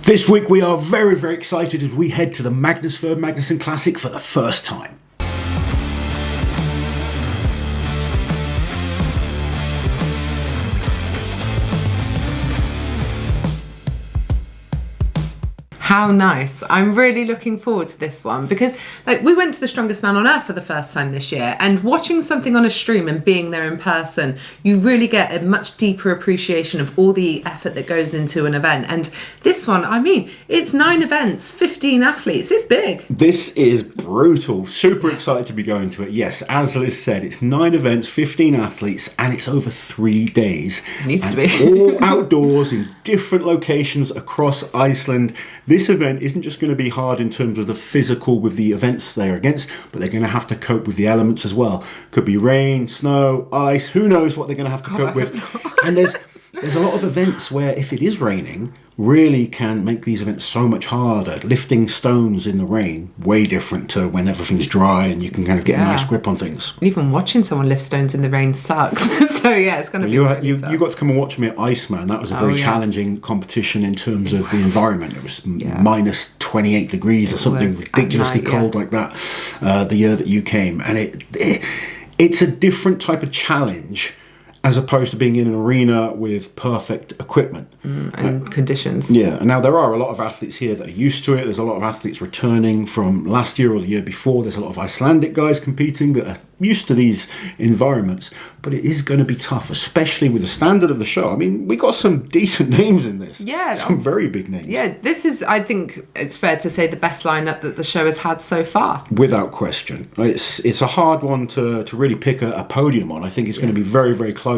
This week we are very, very excited as we head to the Magnusson Classic for the first time. How nice. I'm really looking forward to this one because we went to the Strongest Man on Earth for the first time this year, and watching something on a stream and being there in person, you really get a much deeper appreciation of all the effort that goes into an event. And this one, I mean, it's 9 events, 15 athletes. It's big. This is brutal. Super excited to be going to it. Yes, as Liz said, it's 9 events, 15 athletes, and it's over 3 days. It needs to be. All outdoors in different locations across Iceland. This event isn't just going to be hard in terms of the physical with the events they're against, but they're going to have to cope with the elements as well. Could be rain, snow, ice, who knows what they're going to have to cope with. And there's a lot of events where if it is raining, really can make these events so much harder. Lifting stones in the rain, way different to when everything's dry and you can kind of get a nice grip on things. Even watching someone lift stones in the rain sucks. So yeah, it's going to be you got to come and watch me at Iceman. That was a very challenging competition in terms of the environment. It was minus 28 degrees or something ridiculously cold like that the year that you came. And it's a different type of challenge as opposed to being in an arena with perfect equipment. And conditions. Yeah, and now there are a lot of athletes here that are used to it. There's a lot of athletes returning from last year or the year before. There's a lot of Icelandic guys competing that are used to these environments. But it is going to be tough, especially with the standard of the show. I mean, we got some decent names in this. Yeah. Some very big names. Yeah, this is, I think it's fair to say, the best lineup that the show has had so far. Without question. It's a hard one to really pick a podium on. I think it's going to be very, very close.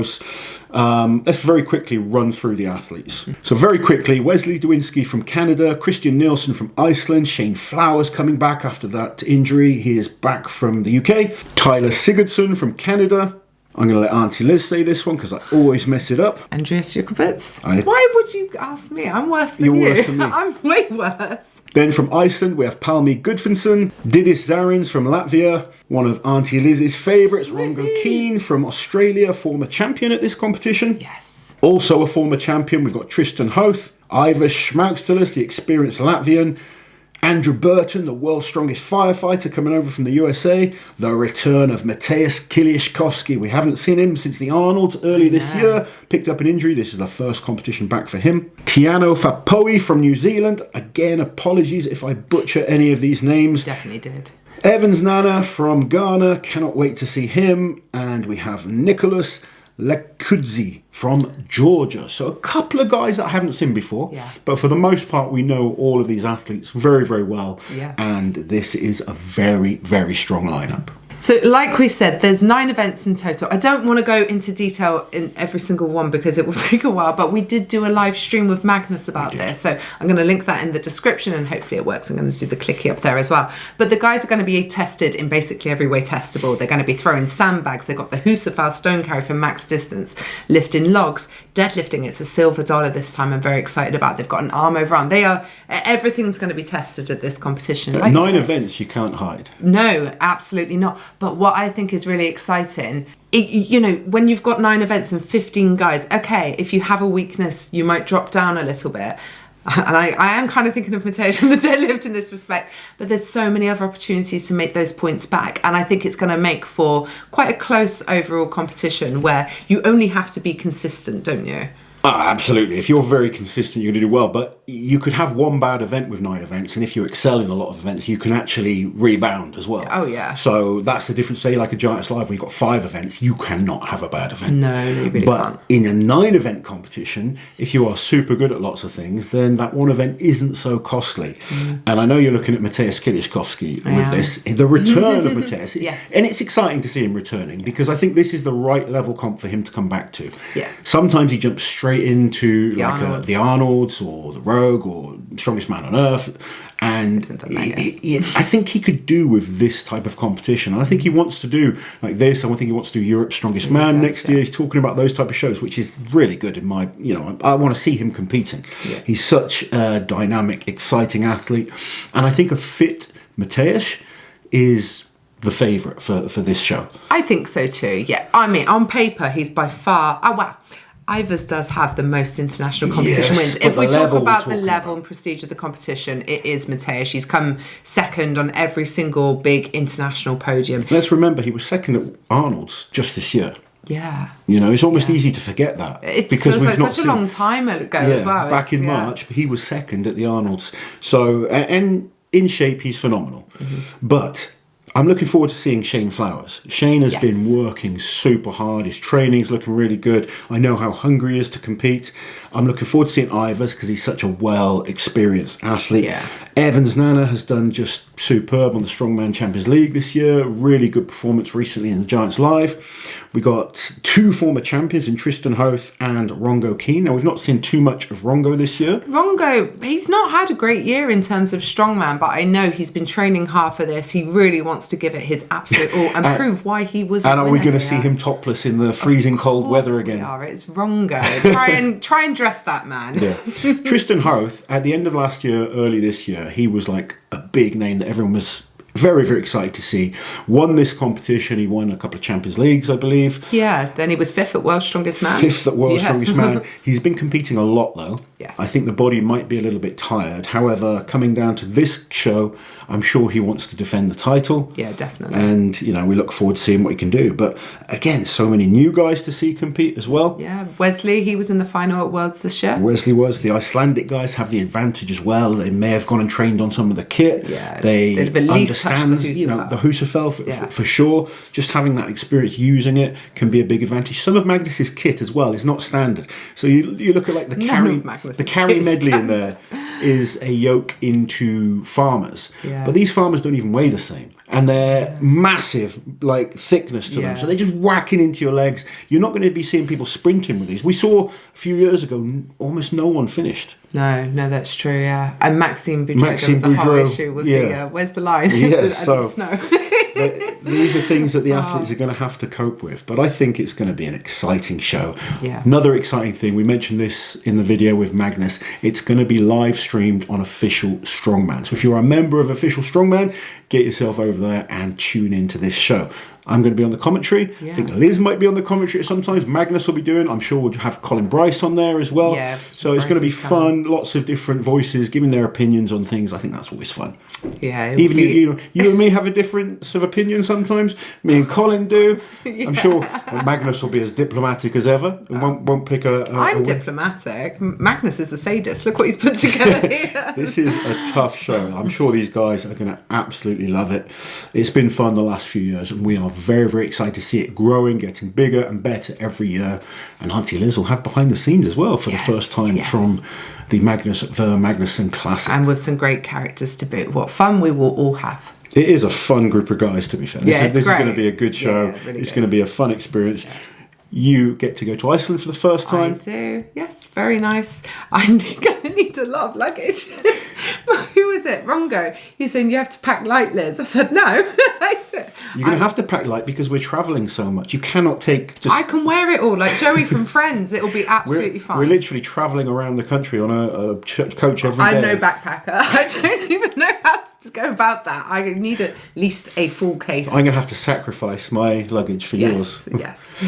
Let's very quickly run through the athletes. So very quickly, Wesley Dewinski from Canada, Christian Nielsen from Iceland, Shane Flowers coming back after that injury. He is back from the UK. Tyler Sigurdsson from Canada. I'm going to let Auntie Liz say this one because I always mess it up. Andreas Jukowitz. Why would you ask me? I'm worse than you. You're worse than me. I'm way worse. Then from Iceland, we have Palmi Gudfinnsson, Didis Zarins from Latvia, one of Auntie Liz's favourites, Rongo Keane from Australia, former champion at this competition. Yes. Also a former champion, we've got Tristan Hoth, Ivers Schmaukstelis, the experienced Latvian, Andrew Burton, the world's strongest firefighter coming over from the USA, the return of Mateusz Kiliashkovsky. We haven't seen him since the Arnolds earlier this year, picked up an injury. This is the first competition back for him. Tiano Fapoi from New Zealand. Again, apologies if I butcher any of these names. Definitely did. Evans Nana from Ghana, cannot wait to see him. And we have Nicholas Lekudzi from Georgia. So a couple of guys that I haven't seen before. Yeah. But for the most part, we know all of these athletes very, very well. Yeah. And this is a very, very strong lineup. So like we said, there's 9 events in total. I don't want to go into detail in every single one because it will take a while, but we did do a live stream with Magnus about this. So I'm going to link that in the description and hopefully it works. I'm going to do the clicky up there as well. But the guys are going to be tested in basically every way testable. They're going to be throwing sandbags. They've got the Husafell stone carry for max distance, lifting logs, deadlifting. It's a silver dollar this time. I'm very excited about. They've got an arm over arm. Everything's going to be tested at this competition. Like 9 events you can't hide. No, absolutely not. But what I think is really exciting, when you've got 9 events and 15 guys, okay, if you have a weakness, you might drop down a little bit. And I am kind of thinking of Mateusz and the deadlift in this respect, but there's so many other opportunities to make those points back. And I think it's going to make for quite a close overall competition where you only have to be consistent, don't you? Absolutely. If you're very consistent, you're going to do well. But you could have one bad event with 9 events, and if you excel in a lot of events, you can actually rebound as well. Oh, yeah. So that's the difference. Say like a Giants Live, where you've got 5 events, you cannot have a bad event. No, you really but can't. In a 9-event competition, if you are super good at lots of things, then that one event isn't so costly. And I know you're looking at Mateusz Kiliashkovsky with this, the return of Mateusz. Yes. And it's exciting to see him returning because I think this is the right level comp for him to come back to. Yeah. Sometimes he jumps straight into the Arnolds or the Rogue or Strongest Man on Earth, and I think he could do with this type of competition. And I think he wants to do like this. I think he wants to do Europe's Strongest Man next year. He's talking about those type of shows, which is really good in my. I want to see him competing. Yeah. He's such a dynamic, exciting athlete, and I think a fit Mateusz is the favourite for this show. I think so too. Yeah, I mean, on paper, he's by far. Oh wow. Ivers does have the most international competition Yes, wins. but If we the talk level about we're the talking level about. and prestige of the competition, it is Matej. She's come second on every single big international podium. Let's remember he was second at Arnold's just this year. Yeah. You know, it's almost easy to forget that. It feels like such a long time ago as well. Back in March, he was second at the Arnold's. So, and in shape, he's phenomenal. But I'm looking forward to seeing Shane Flowers. Shane has been working super hard. His training's looking really good. I know how hungry he is to compete. I'm looking forward to seeing Ivers because he's such a well-experienced athlete. Yeah. Evans Nana has done just superb on the Strongman Champions League this year. Really good performance recently in the Giants Live. We got 2 former champions in Tristan Hoth and Rongo Keane. Now, we've not seen too much of Rongo this year. Rongo, he's not had a great year in terms of strongman, but I know he's been training hard for this. He really wants to give it his absolute all and prove why he was a And are we winner going to here. see him topless in the freezing cold weather again? We are. It's Rongo. Try and dress that man. Yeah. Tristan Hoth, at the end of last year, early this year, he was like a big name that everyone was very, very excited to see. Won this competition. He won a couple of Champions Leagues, I believe. Yeah, then he was 5th at World's Strongest Man. 5th at World's Strongest Man. He's been competing a lot, though. Yes. I think the body might be a little bit tired. However, coming down to this show, I'm sure he wants to defend the title. Yeah, definitely. And, you know, we look forward to seeing what he can do. But, again, so many new guys to see compete as well. Yeah, Wesley, he was in the final at Worlds this year. Wesley was. The Icelandic guys have the advantage as well. They may have gone and trained on some of the kit. Yeah, they they've at least touched understand, the you know, Husafell. the Husafell for sure. Just having that experience using it can be a big advantage. Some of Magnus's kit as well is not standard. So you look at like the carry medley in there is a yoke into farmers. Yeah. But these farmers don't even weigh the same. And they're massive, like, thickness to them. So they're just whacking into your legs. You're not going to be seeing people sprinting with these. We saw a few years ago, almost no one finished. No, that's true, yeah. And Maxime Boudreau, there was a whole issue with the, where's the line? Yeah, so snow. These are things that the athletes are going to have to cope with. But I think it's going to be an exciting show. Yeah. Another exciting thing, we mentioned this in the video with Magnus, it's going to be live streamed on Official Strongman. So if you're a member of Official Strongman, get yourself over there and tune into this show. I'm going to be on the commentary. Yeah. I think Liz might be on the commentary sometimes. Magnus will be doing. I'm sure we'll have Colin Bryce on there as well. Yeah, so it's going to be fun. Lots of different voices giving their opinions on things. I think that's always fun. Yeah. Even you and me have a difference of opinion sometimes. Me and Colin do. Yeah. I'm sure Magnus will be as diplomatic as ever and won't pick a I'm diplomatic. Magnus is a sadist. Look what he's put together here. This is a tough show. I'm sure these guys are going to absolutely love it. It's been fun the last few years, and we are very, very excited to see it growing, getting bigger and better every year. And Auntie Liz will have behind the scenes as well for the first time from the Magnusson Classic. And with some great characters to boot. What fun we will all have. It is a fun group of guys, to be fair. This is going to be a good show. Yeah, really it's going to be a fun experience. Yeah. You get to go to Iceland for the first time. I do. Yes, very nice. I'm going to need a lot of luggage. Who was it? Rongo. He's saying you have to pack light, Liz. I said, no. You're going to have to pack light because we're travelling so much. You cannot take... I can wear it all. Like Joey from Friends. It'll be absolutely fine. We're literally travelling around the country on a coach every day. I'm no backpacker. I don't even know how to go about that. I need at least a full case. I'm going to have to sacrifice my luggage for yours. Yes.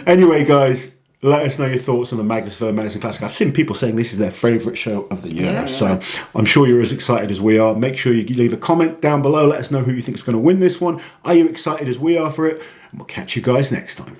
Anyway, guys, let us know your thoughts on the Magnus vs. Magnusson Classic. I've seen people saying this is their favourite show of the year. So I'm sure you're as excited as we are. Make sure you leave a comment down below. Let us know who you think is going to win this one. Are you excited as we are for it? And we'll catch you guys next time.